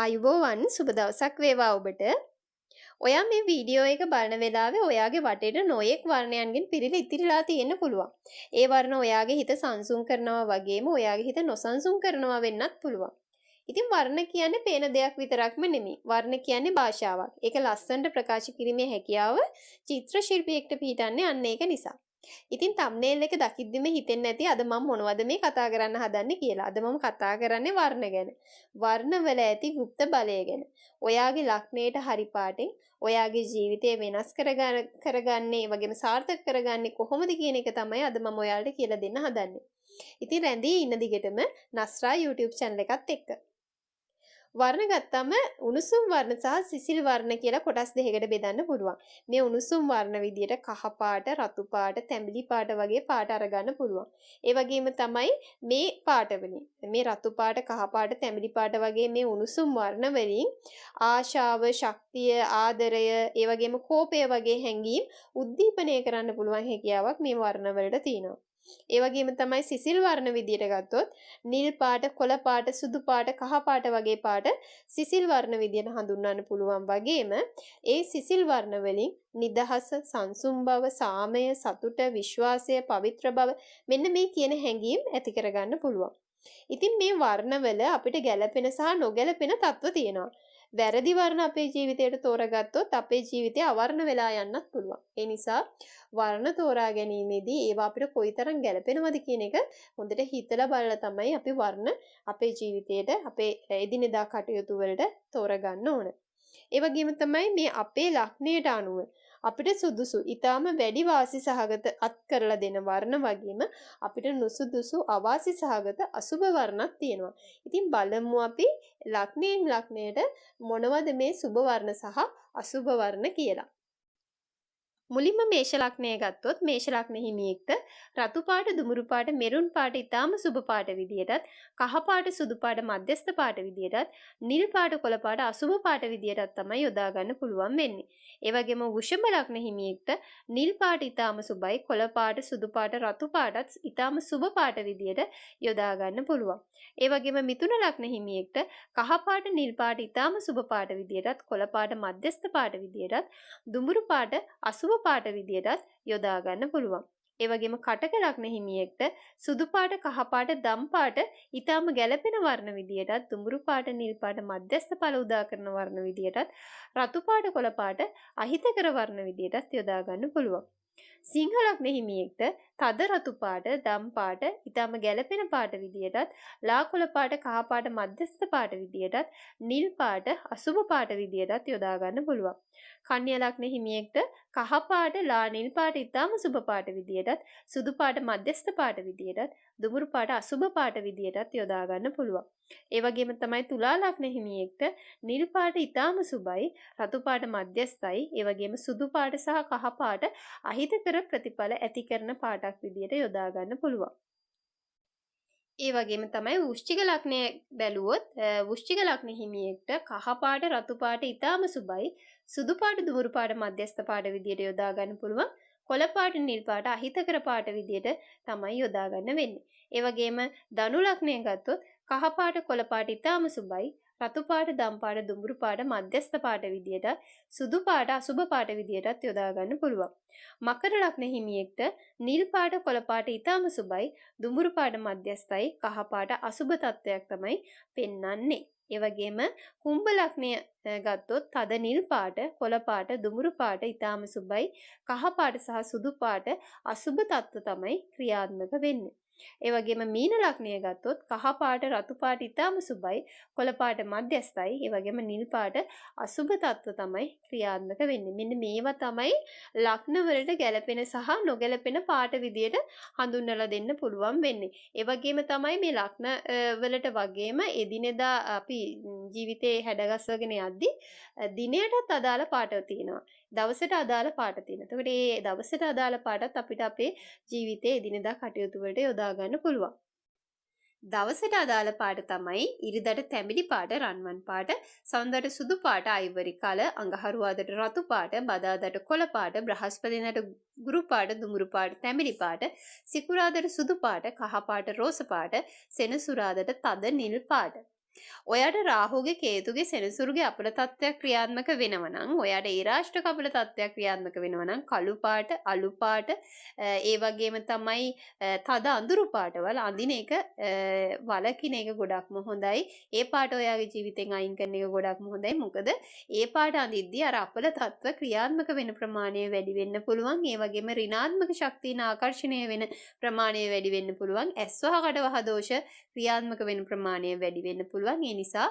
අයිබෝවන් සුබ දවසක් වේවා ඔබට. ඔයා මේ වීඩියෝ එක බලන වෙලාවේ ඔයාගේ වටේට නොයෙක් වර්ණයන්ගෙන් පිරීලා ඉතිරිලා තියෙන්න පුළුවන්. ඒ වර්ණ ඔයාගේ හිත සංසුන් කරනවා වගේම ඔයාගේ හිත නොසන්සුන් කරනවා වෙන්නත් පුළුවන්. ඉතින් වර්ණ කියන්නේ පේන දෙයක් විතරක්ම නෙමෙයි. වර්ණ කියන්නේ භාෂාවක්. ඒක ලස්සනට ප්‍රකාශ කිරීමේ හැකියාව චිත්‍ර ශිල්පියෙක්ට පිහිටන්නේ අන්න ඒක නිසා. ඉතින් තම්නේල් එක දකිද්දිම හිතෙන්නේ නැති අද මම මොනවද මේ කතා කරන්න හදන්නේ කියලා. අද මම කතා කරන්නේ වර්ණ ගැන. වර්ණවල ඇති গুপ্ত බලය ගැන. ඔයාගේ ලග්නයට හරි පාටෙන් ඔයාගේ ජීවිතය වෙනස් කරගන්නේ වගේම සාර්ථක කරගන්නේ කොහොමද කියන එක තමයි අද මම ඔයාලට කියලා දෙන්න හදන්නේ. ඉතින් රැඳී ඉන්න දිගටම නස්රා YouTube channel එකත් එක්ක. වර්ණ ගත්තම උණුසුම් වර්ණ සහ සිසිල් වර්ණ කියලා කොටස් දෙකකට බෙදන්න පුළුවන්. මේ උණුසුම් වර්ණ විදියට කහ පාට, රතු පාට, තැඹිලි පාට වගේ පාට අරගන්න පුළුවන්. ඒ වගේම තමයි මේ පාටවලින් මේ රතු පාට, කහ පාට, තැඹිලි පාට වගේ මේ උණුසුම් වර්ණ වලින් ආශාව, ශක්තිය, ආදරය, ඒ වගේම කෝපය වගේ හැඟීම් උද්දීපනය කරන්න පුළුවන් හැකියාවක් මේ වර්ණ වලට තියෙනවා. ඒ වගේම තමයි සිසිල් වර්ණ විදියට ගත්තොත් නිල් පාට, කොළ පාට, සුදු පාට, කහ පාට වගේ පාට සිසිල් වර්ණ විදියට හඳුන්වන්න පුළුවන් වගේම ඒ සිසිල් වර්ණ වලින් නිදහස, සංසුම් බව, සාමය, සතුට, විශ්වාසය, පවිත්‍ර බව මෙන්න මේ කියන හැඟීම් ඇති කරගන්න පුළුවන්. ඉතින් මේ වර්ණවල අපිට ගැළපෙන සහ නොගැළපෙන තත්ත්ව තියෙනවා. වැරදි වර්ණ අපේ ජීවිතයට තෝරගත්තොත් අපේ ජීවිතය අවර්ණ වෙලා යන්නත් පුළුවන්. ඒ නිසා වර්ණ තෝරා ගැනීමේදී ඒවා අපිට කොයිතරම් ගැළපෙනවද කියන එක හොඳට හිතලා බලලා තමයි අපි වර්ණ අපේ ජීවිතයට අපේ එදිනෙදා කටයුතු වලට තෝරගන්න ඕන. ඒ වගේම තමයි මේ අපේ ලග්නයට අනුව අපිට සුදුසු ඊටාම වැඩි වාසි සහගත අත් කරලා දෙන වර්ණ වගේම අපිට නුසුදුසු අවාසි සහගත අසුබ වර්ණක් තියෙනවා. ඉතින් බලමු අපි ලග්නයෙන් ලග්නයට මොනවද මේ සුබ වර්ණ සහ අසුබ වර්ණ කියලා. මුලින්ම මේෂ ලග්නය ගත්තොත් මේෂ ලග්න හිමියෙක්ට රතු පාට, දුමුරු පාට, මෙරුන් පාට ඊටාම සුබ පාට විදියටත්, කහ පාට, සුදු පාට, මධ්‍යස්ථ පාට විදියටත්, නිල් පාට, කොළ පාට, අසුබ පාට විදියටත් තමයි යොදා ගන්න පුළුවන් වෙන්නේ. ඒ වගේම වෘෂභ ලග්න හිමියෙක්ට නිල් පාට ඊටාම සුබයි, කොළ පාට, සුදු පාට, රතු පාටත් ඊටාම සුබ පාට විදියට යොදා ගන්න පුළුවන්. ඒ වගේම මිථුන ලග්න හිමියෙක්ට කහ පාට, නිල් පාට ඊටාම සුබ පාට විදියටත්, කොළ පාට, මධ්‍යස්ථ පාට විදියටත්, දුමුරු පාට, අසුබ පාට විදියටත් යොදා ගන්න පුළුවන්. ඒ වගේම කටක ලග්න හිමියෙක්ට සුදු පාට, කහ පාට, දම් පාට ඊටාම ගැළපෙන වර්ණ විදියටත්, දුමුරු පාට, නිල් පාට, මධ්‍යස්ථ ඵල උදා කරන වර්ණ විදියටත්, රතු පාට, කොළ පාට අහිතකර වර්ණ විදියටත් යොදා ගන්න පුළුවන්. සිංහ ලග්න හිමියෙක්ට තද රතු පාට, දම් පාට ඊටාම ගැළපෙන පාට විදියටත්, ලා කොළ පාට, කහ පාට, මධ්‍යස්ථ පාට විදියටත්, නිල් පාට, අසුබ පාට විදියටත් යොදා ගන්න පුළුවන්. කන්‍යා ලග්න හිමියෙක්ට කහ පාට, ලා නිල් පාට ඊටාම සුබ පාට විදියටත්, සුදු පාට, මධ්‍යස්ථ පාට විදියටත්, දුමුරු පාට, අසුබ පාට විදියටත් යොදා ගන්න පුළුවන්. ඒ වගේම තමයි තුලා ලග්න හිමියෙක්ට නිල් පාට ඊටාම සුබයි, රතු පාට මධ්‍යස්ථයි, ඒ වගේම සුදු පාට සහ කහ පාට අහිතකර ප්‍රතිඵල ඇති කරන පාටක් විදියට යොදා ගන්න පුළුවන්. ඒ වගේම තමයි වෘශ්චික ලග්නය බැලුවොත් වෘශ්චික ලග්න හිමියෙක්ට කහ පාට, රතු පාට ඊටාම සුබයි, සුදු පාට, දුමුරු පාට, මධ්‍යස්ථ පාට විදියට යොදා ගන්න පුළුවන්. කොළ පාට, නිල් පාට අහිතකර පාට විදියට තමයි යොදා ගන්න වෙන්නේ. ඒ වගේම ධනු ලග්නය ගත්තොත් කහ පාට, කොළ පාට ඊටාම සුබයි, රතු පාට, දම් පාට, දුමුරු පාට, මධ්‍යස්ථ පාට විදියට, සුදු පාට, අසුබ පාට විදියටත් යොදා ගන්න පුළුවන්. මකර ලග්න හිමියෙක්ට නිල් පාට, කොළ පාට ඊටාම සුබයි, දුමුරු පාට මධ්‍යස්ථයි, කහ පාට අසුබ තත්වයක් තමයි පෙන්වන්නේ. ඒ වගේම කුම්භ ලග්නය ගත්තොත් තද නිල් පාට, කොළ පාට, දුමුරු පාට ඊටාම සුබයි, කහ පාට සහ සුදු පාට අසුබ තත්ත්ව තමයි ක්‍රියාත්මක වෙන්නේ. ඒ වගේම මීන ලග්නය ගත්තොත් කහ පාට, රතු පාට ඊටාම සුබයි, කොළ පාට මධ්‍යස්ථයි, ඒ වගේම නිල් පාට අසුබ තත්ත්ව තමයි ක්‍රියාත්මක වෙන්නේ. මෙන්න මේවා තමයි ලග්න වලට ගැළපෙන සහ නොගැළපෙන පාට විදියට හඳුන්වලා දෙන්න පුළුවන් වෙන්නේ. ඒ වගේම තමයි මේ ලග්න වලට වගේම එදිනෙදා අපි ජීවිතේ හැඩගස්වගෙන යද්දී දිනයටත් අදාළ පාට තියෙනවා. දවසට අදාළ පාට තියෙනවා. එතකොට මේ දවසට අදාළ පාටත් අපිට අපේ ජීවිතයේ එදිනෙදා කටයුතු වලට යොදා ගන්න පුළුවන්. දවසට අදාළ පාට තමයි ඉරිදට තැඹිලි පාට, රන්වන් පාට, සඳුදාට සුදු පාට, අයිවරි කල, අඟහරුවාදට රතු පාට, බදාදාට කොළ පාට, බ්‍රහස්පතින්දට ගුරු පාට, දුමුරු පාට, තැඹිලි පාට, සිකුරාදට සුදු පාට, කහ පාට, රෝස පාට, සෙනසුරාදට තද නිල් පාට. ඔයාට රාහුගේ කේතුගේ සෙනසුරුගේ අපල තත්ත්වයක් ක්‍රියාත්මක වෙනවා නම් ඔයාට ඒ රාෂ්ට්‍රක අපල තත්ත්වයක් ක්‍රියාත්මක වෙනවා නම් කළු පාට අලු පාට ඒ වගේම තමයි තද අඳුරු පාටවල අඳින එක වලකින එක ගොඩක්ම හොඳයි. ඒ පාට ඔයාගේ ජීවිතෙන් අයින් කරන එක ගොඩක්ම හොඳයි. මොකද ඒ පාට අඳිද්දී අර අපල තත්ත්ව ක්‍රියාත්මක වෙන ප්‍රමාණය වැඩි වෙන්න පුළුවන්. ඒ වගේම ඍණාත්මක ශක්තියන ආකර්ෂණය වෙන ප්‍රමාණය වැඩි වෙන්න පුළුවන්. ඇස්වහ කඩවහ දෝෂ ක්‍රියාත්මක වෙන ප්‍රමාණය වැඩි වෙන්න පුළුවන්. ඒ නිසා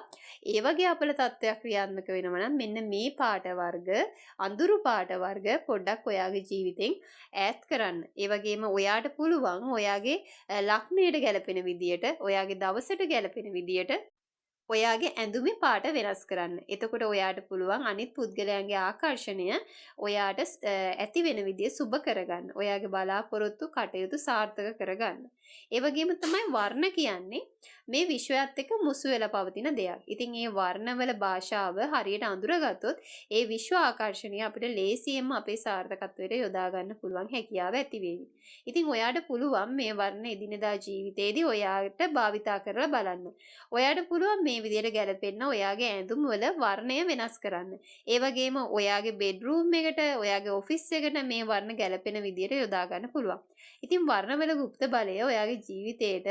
ඒ වගේ අපල තත්ත්වයක් ක්‍රියාත්මක වෙනවා නම් මෙන්න මේ පාට වර්ග අඳුරු පාට වර්ග පොඩ්ඩක් ඔයාගේ ජීවිතෙන් ඈත් කරන්න. ඒ වගේම ඔයාට පුළුවන් ඔයාගේ ලග්නයට ගැලපෙන විදියට, ඔයාගේ දවසට ගැලපෙන විදියට ඔයාගේ ඇඳුමේ පාට වෙනස් කරන්න. එතකොට ඔයාට පුළුවන් අනිත් පුද්ගලයන්ගේ ආකර්ෂණය ඔයාට ඇති වෙන විදිය සුබ කරගන්න. ඔයාගේ බලාපොරොත්තු කටයුතු සාර්ථක කරගන්න. ඒ වගේම තමයි වර්ණ කියන්නේ මේ විශ්වයත් එක්ක මුසු වෙලා පවතින දෙයක්. ඉතින් මේ වර්ණවල භාෂාව හරියට අඳුරගත්තොත් ඒ විශ්ව ආකර්ෂණය අපිට ලේසියෙන්ම අපේ සාර්ථකත්වයට යොදා ගන්න පුළුවන් හැකියාව ඇති වෙවි. ඉතින් ඔයාට පුළුවන් මේ වර්ණ එදිනෙදා ජීවිතේදී ඔයාට භාවිතා කරලා බලන්න. ඔයාට පුළුවන් මේ විදියට ගැලපෙන්න ඔයාගේ ඇඳුම් වල වර්ණය වෙනස් කරන්න. ඒ වගේම ඔයාගේ බෙඩ්රූම් එකට, ඔයාගේ ඔෆිස් එකට මේ වර්ණ ගැලපෙන විදියට යොදා ගන්න පුළුවන්. ඉතින් වර්ණවල গুপ্ত බලය ඔයාගේ ජීවිතේට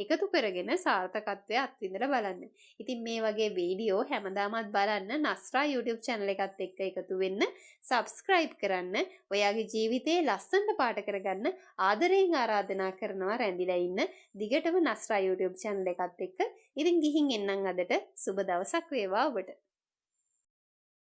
එකතු කරගෙන සාර්ථකත්වය අත්විඳලා බලන්න. ඉතින් මේ වගේ වීඩියෝ හැමදාමත් බලන්න නස්රා YouTube channel එකත් එක්ක එකතු වෙන්න, subscribe කරන්න, ඔයාගේ ජීවිතේ ලස්සනට පාට කරගන්න ආදරයෙන් ආරාධනා කරනවා රැඳිලා ඉන්න. දිගටම නස්රා YouTube channel එකත් එක්ක ඉතින් ගිහින් එන්නම් අදට. සුබ දවසක් වේවා ඔබට.